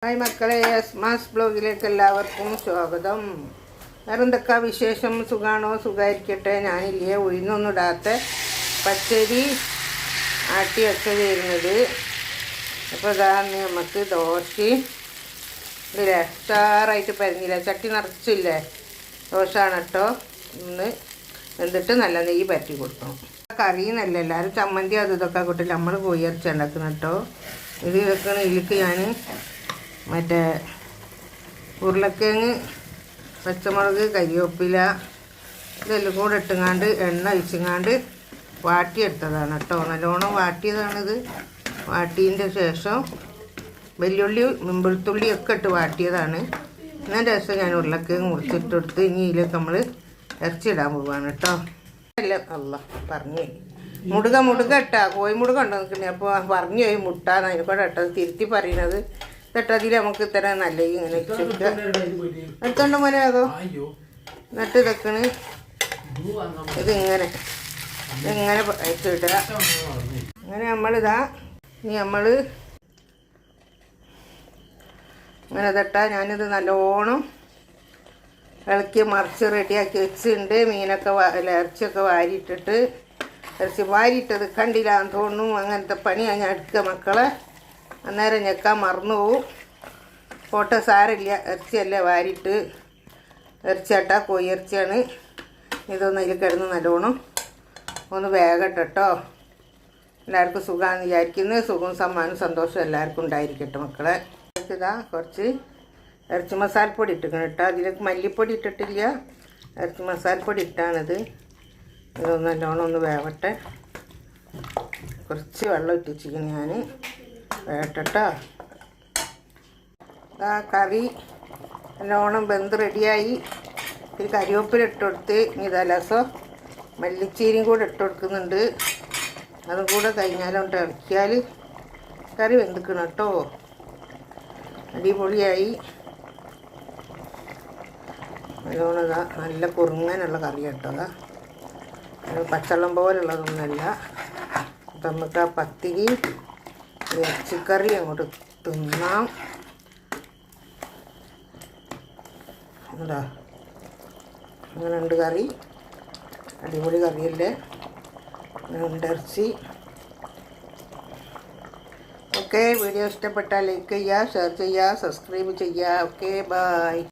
Hi മക്കളെ, എസ്മാസ് ബ്ലോഗിലേക്ക് എല്ലാവർക്കും സ്വാഗതം. വേറെന്തൊക്കെ വിശേഷം? സുഖാണോ? സുഖമായിരിക്കട്ടെ. ഞാനില്ലേ ഉഴുന്നൊന്നും ഇടാത്ത പച്ചരി ആട്ടി വെച്ചത് വരുന്നത്. അപ്പോൾ ഇതാ നമുക്ക് ദോശ ഇതില്ലേ സ്റ്റാറായിട്ട് പരിഞ്ഞില്ല, ചട്ടി നിറച്ചില്ലേ ദോശയാണ് കേട്ടോ. ഇന്ന് എന്നിട്ട് നല്ല നെയ്യ് പരട്ടി കൊടുക്കണം. കറിയെന്നല്ല, എല്ലാവരും ചമ്മന്തി അത് ഇതൊക്കെ കൂട്ടില്ല, നമ്മൾ കോഴി ഇറച്ചി ഉണ്ടാക്കണം കേട്ടോ. ഇത് വെക്കണ ഇതിലേക്ക് ഞാൻ മറ്റേ ഉരുളക്കിഴങ്ങ്, പച്ചമുളക്, കരിവേപ്പില ഇതെല്ലാം കൂടെ ഇട്ടുങ്ങാണ്ട് എണ്ണ ഒഴിച്ചുങ്ങാണ്ട് വാട്ടിയെടുത്തതാണ് കേട്ടോ. നല്ലോണം വാട്ടിയതാണിത്. വാട്ടിയതിൻ്റെ ശേഷം വെല്ലുള്ളി വെളുത്തുള്ളിയൊക്കെ ഇട്ട് വാട്ടിയതാണ്. എന്നതിൻ്റെ ശേഷം ഞാൻ ഉരുളക്കിഴങ്ങ് മുറിച്ചിട്ടെടുത്ത് ഇനി ഇതിലേക്ക് നമ്മൾ ഇറച്ചിടാൻ പോവാണ് കേട്ടോ. അല്ല അല്ല പറഞ്ഞു മുടുക ഇട്ടാ കോഴിമുടുക ഉണ്ടോ നിൽക്കുന്നത്. അപ്പോൾ പറഞ്ഞു പോയി മുട്ടാന്ന് അതിനെ കൂടെ ഇട്ടത് തിരുത്തി പറയുന്നത് തട്ടതിൽ നമുക്ക് ഇത്ര നല്ല ഇങ്ങനെ എടുത്തോണ്ട് മോനെ അതോ എന്നിട്ട് ഇതൊക്കെയാണ് ഇതിങ്ങനെ അയച്ചിടുക. അങ്ങനെ നമ്മളിതാ ഇനി നമ്മൾ ഇങ്ങനെ തട്ടാ. ഞാനിത് നല്ലോണം ഇളക്കി മറിച്ച് റെഡിയാക്കി വെച്ചിട്ടുണ്ട്. മീനൊക്കെ ഇറച്ചിയൊക്കെ വാരിയിട്ടിട്ട്, ഇറച്ചി വാരിയിട്ടത് കണ്ടില്ലാന്ന് തോന്നുന്നു. അങ്ങനത്തെ പണിയാണ് ഞാൻ എടുക്കുക മക്കളെ. അന്നേരം ഞെക്കാൻ മറന്നു പോവും. പോട്ടെ, സാരമില്ല. ഇറച്ചിയല്ലേ വാരിയിട്ട്, ഇറച്ചിയാട്ടാ കോഴി ഇറച്ചിയാണ്. ഇതൊന്നും ഇതിൽ കിടന്ന് നല്ലോണം ഒന്ന് വേഗട്ടെ കേട്ടോ. എല്ലാവർക്കും സുഖമാണെന്ന് വിചാരിക്കുന്നത്. സുഖവും സമ്മാനവും സന്തോഷവും എല്ലാവർക്കും ഉണ്ടായിരിക്കട്ടെ മക്കളെ. ഇതാ കുറച്ച് ഇറച്ചി മസാലപ്പൊടി ഇട്ടിക്കണം കേട്ടോ. അതിലേക്ക് മല്ലിപ്പൊടി ഇട്ടിട്ടില്ല, ഇറച്ചി മസാലപ്പൊടി ഇട്ടാണിത്. ഇതൊന്ന് നല്ലോണം ഒന്ന് വേവട്ടെ. കുറച്ച് വെള്ളം ഇട്ടിച്ചിരിക്കണം ഞാൻ, വേട്ടട്ടോ. ആ കറി നല്ലോണം വെന്ത് റെഡിയായി. ഒരു കരിവേപ്പില ഇട്ട് കൊടുത്ത് ഇനി ഇതലസോ മല്ലിച്ചീരിയും കൂടെ ഇട്ട് കൊടുക്കുന്നുണ്ട്. അതും കൂടെ കഴിഞ്ഞാലോട്ട് ഇറക്കിയാൽ കറി വെന്തിക്കണം കേട്ടോ. അടിപൊളിയായി. നല്ലോണം ഇതാ നല്ല കുറുങ്ങാനുള്ള കറി കേട്ടോ. അതാ പച്ചവെള്ളം പോലുള്ളതൊന്നുമല്ല. നമുക്ക് ആ പത്തിരി ഇറച്ചിക്കറി അങ്ങോട്ട് തിന്നാം. എന്താ അങ്ങനെ ഉണ്ട് കറി, അടിപൊളി കറിയല്ലേ. ഇറച്ചി. ഓക്കെ, വീഡിയോ ഇഷ്ടപ്പെട്ടാൽ ലൈക്ക് ചെയ്യുക, ഷെയർ ചെയ്യുക, സബ്സ്ക്രൈബ് ചെയ്യുക. Okay, by.